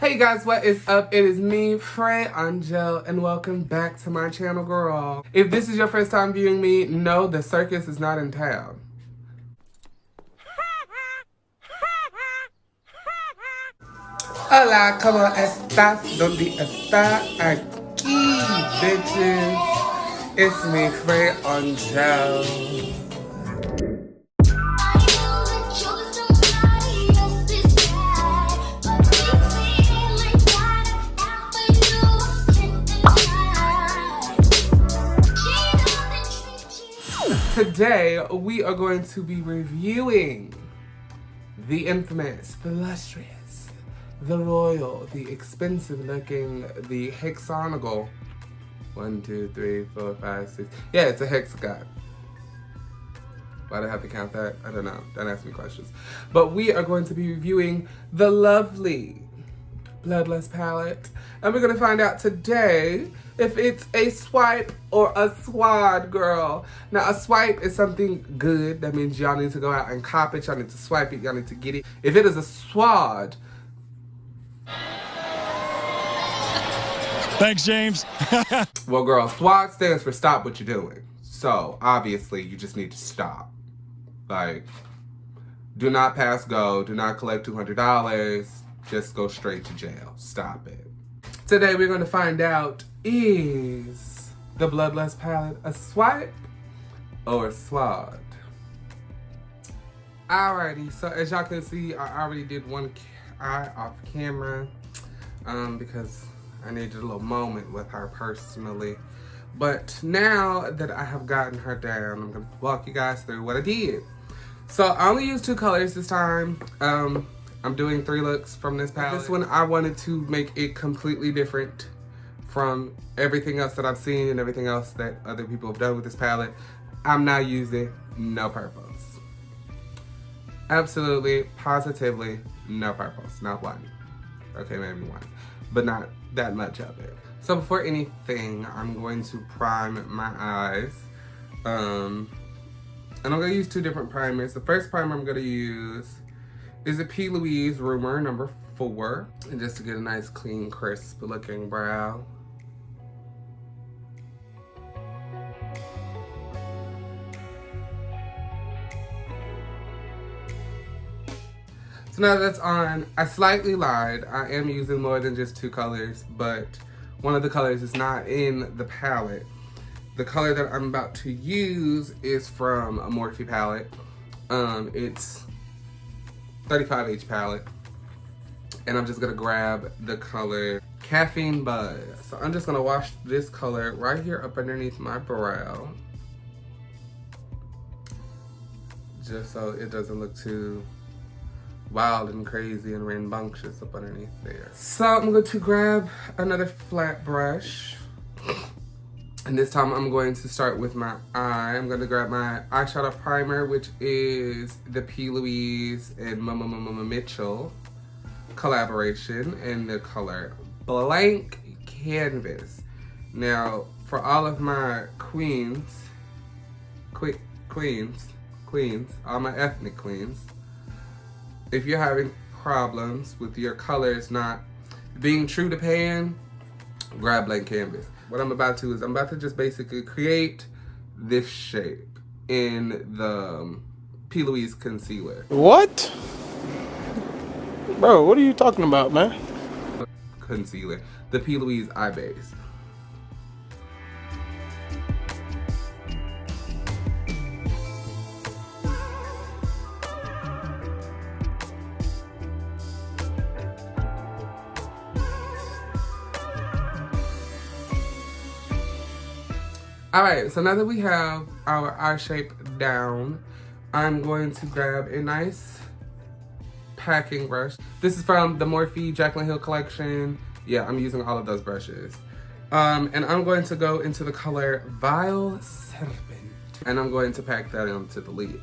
Hey guys, what is up? It is me, Frey Angel, and welcome back to my channel, girl. If this is your first time viewing me, no, the circus is not in town. Hola, ¿cómo estás? ¿Dónde está? Aquí, bitches. It's me, Frey Angel. Today, we are going to be reviewing the infamous, the lustrous, the royal, the expensive looking, the hexagonal. 1, 2, 3, 4, 5, 6. Yeah, it's a hexagon. Why do I have to count that? I don't know. Don't ask me questions. But we are going to be reviewing the lovely Bloodlust palette. And we're going to find out today if it's a swipe or a S.W.A.D, girl. Now, a swipe is something good. That means y'all need to go out and cop it. Y'all need to swipe it. Y'all need to get it. If it is a S.W.A.D. Thanks, James. Well, girl, S.W.A.D stands for stop what you're doing. So, obviously, you just need to stop. Like, do not pass go. Do not collect $200. Just go straight to jail. Stop it. Today we're going to find out, is the Bloodlust palette a swipe or a S.W.A.D? Alrighty, so as y'all can see, I already did one eye off camera because I needed a little moment with her personally. But now that I have gotten her down, I'm going to walk you guys through what I did. So I only used 2 colors this time. I'm doing 3 looks from this palette. This one, I wanted to make it completely different from everything else that I've seen and everything else that other people have done with this palette. I'm not using no purples. Absolutely, positively, no purples. Not one. Okay, maybe one. But not that much of it. So before anything, I'm going to prime my eyes. And I'm going to use 2 different primers. The first primer I'm going to use is a P. Louise Rumor number 4. And just to get a nice, clean, crisp looking brow. So now that's on, I slightly lied. I am using more than just 2 colors, but one of the colors is not in the palette. The color that I'm about to use is from a Morphe palette. It's 35H palette, and I'm just gonna grab the color Caffeine Buzz. So I'm just gonna wash this color right here up underneath my brow, just so it doesn't look too wild and crazy and rambunctious up underneath there. So I'm going to grab another flat brush, and this time I'm going to start with my eye. I'm going to grab my eyeshadow primer, which is the P. Louise and Mitchell collaboration in the color Blank Canvas. Now, for all of my queens, all my ethnic queens, if you're having problems with your colors not being true to pan, grab Blank Canvas. What I'm about to is I'm about to just basically create this shape in the P. Louise concealer. What? Bro, what are you talking about, man? Concealer. The P. Louise eye base. Alright, so now that we have our eye shape down, I'm going to grab a nice packing brush. This is from the Morphe Jaclyn Hill collection. Yeah, I'm using all of those brushes. And I'm going to go into the color Vile Serpent. And I'm going to pack that onto the lid.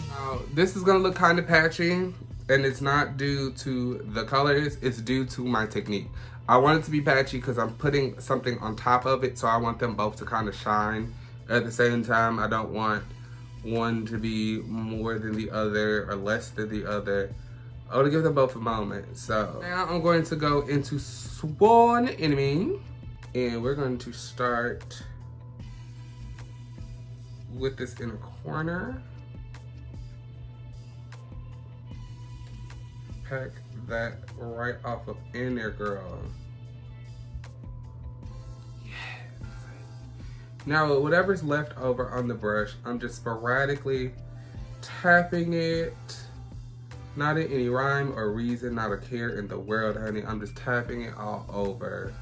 Now, this is going to look kind of patchy. And it's not due to the colors, it's due to my technique. I want it to be patchy because I'm putting something on top of it, so I want them both to kind of shine at the same time. I don't want one to be more than the other or less than the other. I want to give them both a moment. So now I'm going to go into Sworn Enemy, and we're going to start with this inner corner. Pack that right off of in there, girl. Yes. Now, whatever's left over on the brush, I'm just sporadically tapping it. Not in any rhyme or reason, not a care in the world, honey. I'm just tapping it all over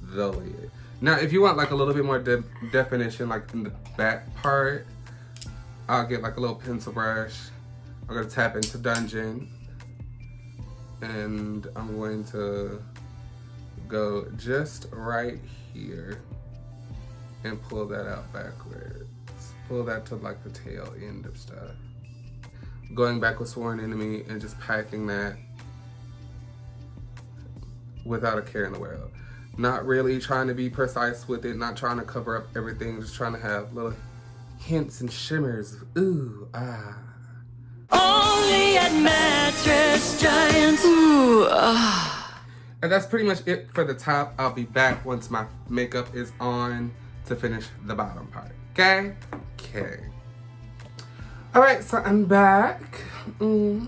the lid. Now, if you want like a little bit more definition, like in the back part, I'll get like a little pencil brush. I'm gonna tap into Dungeon. And I'm going to go just right here and pull that out backwards. Pull that to like the tail end of stuff. Going back with Sworn Enemy and just packing that without a care in the world. Not really trying to be precise with it, not trying to cover up everything, just trying to have little hints and shimmers of ooh, ah. Only at Mattress Giants. Ooh, ah. And that's pretty much it for the top. I'll be back once my makeup is on to finish the bottom part, okay? Okay. All right, so I'm back. Oh,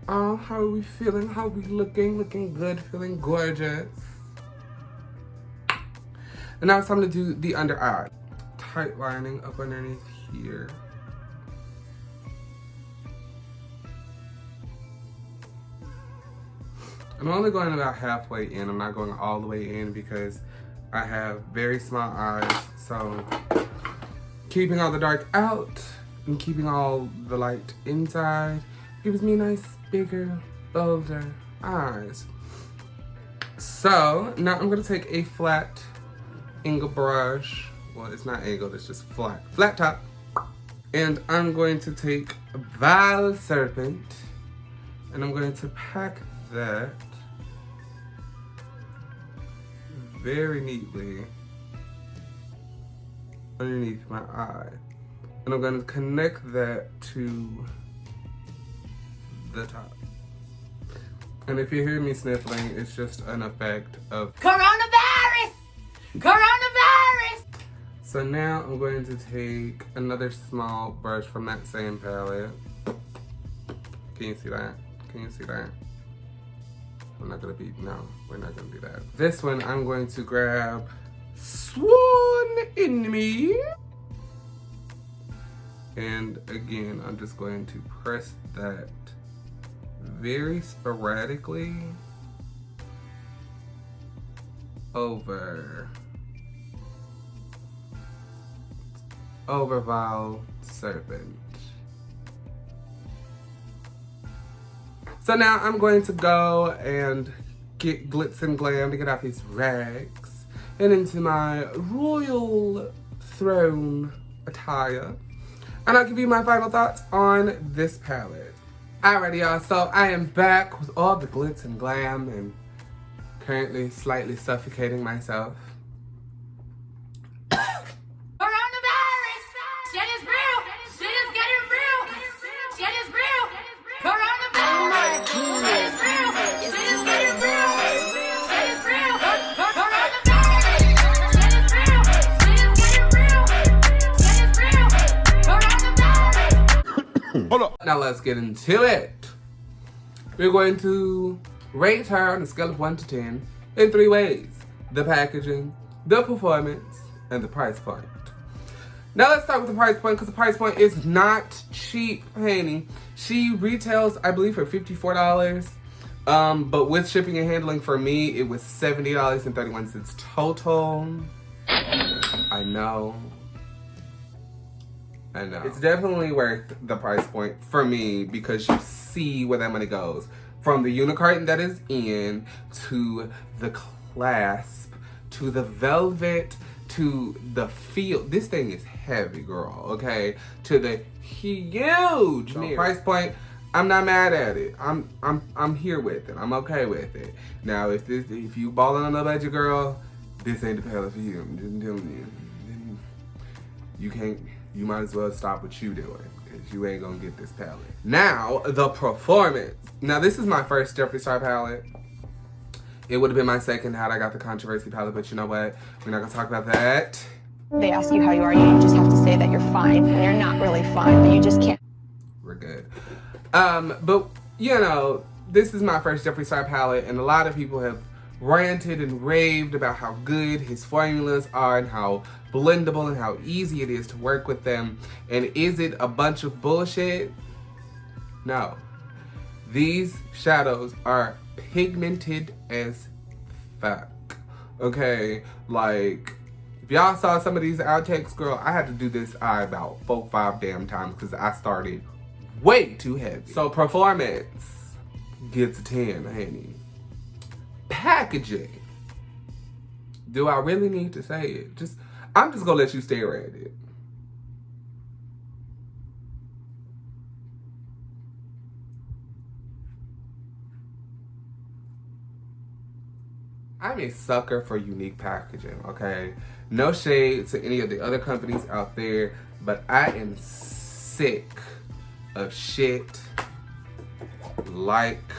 how are we feeling? How are we looking? Looking good, feeling gorgeous. And now it's time to do the under eye. Tight lining up underneath here. I'm only going about halfway in. I'm not going all the way in because I have very small eyes. So keeping all the dark out and keeping all the light inside gives me nice, bigger, bolder eyes. So now I'm gonna take a flat angle brush. Well, it's not angled, it's just flat. Flat top. And I'm going to take Val Serpent and I'm going to pack that very neatly underneath my eye. And I'm going to connect that to the top. And if you hear me sniffling, it's just an effect of Coronavirus! Coronavirus! So now I'm going to take another small brush from that same palette. Can you see that? Can you see that? I'm not gonna be, no, we're not gonna do that. This one, I'm going to grab Sworn Enemy. And again, I'm just going to press that very sporadically over Val Serpent. So now I'm going to go and get glitz and glam to get off these rags and into my royal throne attire. And I'll give you my final thoughts on this palette. Alrighty, y'all, so I am back with all the glitz and glam and currently slightly suffocating myself. Coronavirus! Shit is real! Shit is getting real! Shit is real! Coronavirus! Shit is real! Shit is getting real! Shit is real! Coronavirus! Shit is real! Shit is getting real! Shit is real! Coronavirus! Hold up. Now let's get into it. We're going to rate her on a scale of 1 to 10 in 3 ways: the packaging, the performance, and the price point. Now let's start with the price point, because the price point is not cheap, honey. She retails, I believe, for $54. But with shipping and handling for me, it was $70.31 total. I know. It's definitely worth the price point for me because you see where that money goes. From the unicorn that is in, to the clasp, to the velvet, to the feel. This thing is heavy, girl, okay? To the huge mirror. Price point, I'm not mad at it. I'm here with it. I'm okay with it. Now, if you balling on a budget, girl, this ain't the palette for you. I'm just telling you. You can't you might as well stop what you doing, because you ain't gonna get this palette. Now, the performance. Now, this is my first Jeffree Star palette. It would have been my second had I got the controversy palette, but you know what? We're not gonna talk about that. They ask you how you are, you just have to say that you're fine, and you're not really fine, but you just can't. We're good. But, you know, this is my first Jeffree Star palette, and a lot of people have ranted and raved about how good his formulas are and how blendable and how easy it is to work with them. And is it a bunch of bullshit? No. These shadows are pigmented as fuck. Okay? Like, if y'all saw some of these outtakes, girl, I had to do this eye about 4-5 damn times because I started way too heavy. So performance gets a 10, honey. Packaging. Do I really need to say it? I'm just gonna let you stare at it. I'm a sucker for unique packaging, okay? No shade to any of the other companies out there, but I am sick of shit like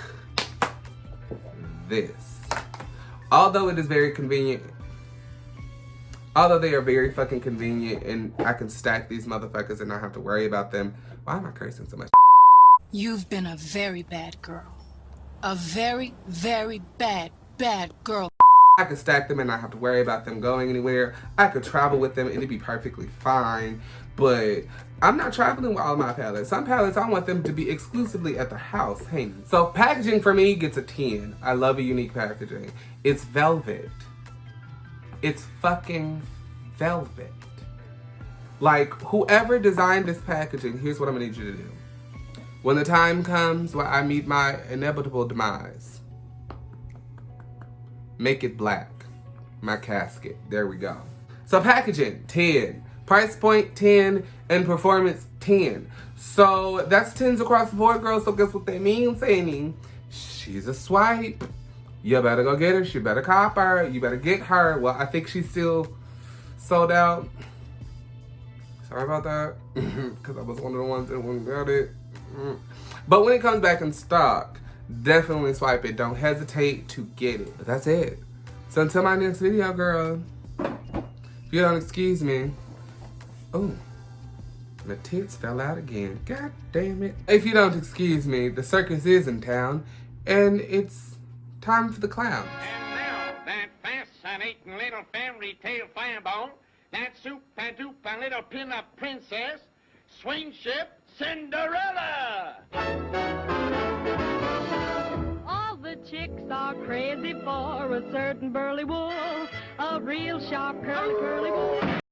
this. Although it is very convenient, although they are very fucking convenient and I can stack these motherfuckers and not have to worry about them. Why am I cursing so much? You've been a very bad girl. A very, very bad girl. I could stack them and not have to worry about them going anywhere. I could travel with them and it'd be perfectly fine. But I'm not traveling with all my palettes. Some palettes, I want them to be exclusively at the house hanging. So packaging for me gets a 10. I love a unique packaging. It's velvet. It's fucking velvet. Like, whoever designed this packaging, here's what I'm gonna need you to do. When the time comes where I meet my inevitable demise, make it black. My casket. There we go. So packaging, 10. Price point, 10. And performance, 10. So that's 10s across the board, girls. So guess what that means, Annie? She's a swipe. You better go get her. She better cop her. You better get her. Well, I think she's still sold out. Sorry about that. Because I was one of the ones that wouldn't got it. But when it comes back in stock, definitely swipe it. Don't hesitate to get it. But that's it. So until my next video, girl. If you don't excuse me. Oh, the tits fell out again. God damn it. If you don't excuse me, the circus is in town. And it's time for the clown. And now, that fascinating little fairy tale fireball, that super-duper little pin-up princess, swing ship Cinderella! All the chicks are crazy for a certain burly wolf, a real sharp curly wool.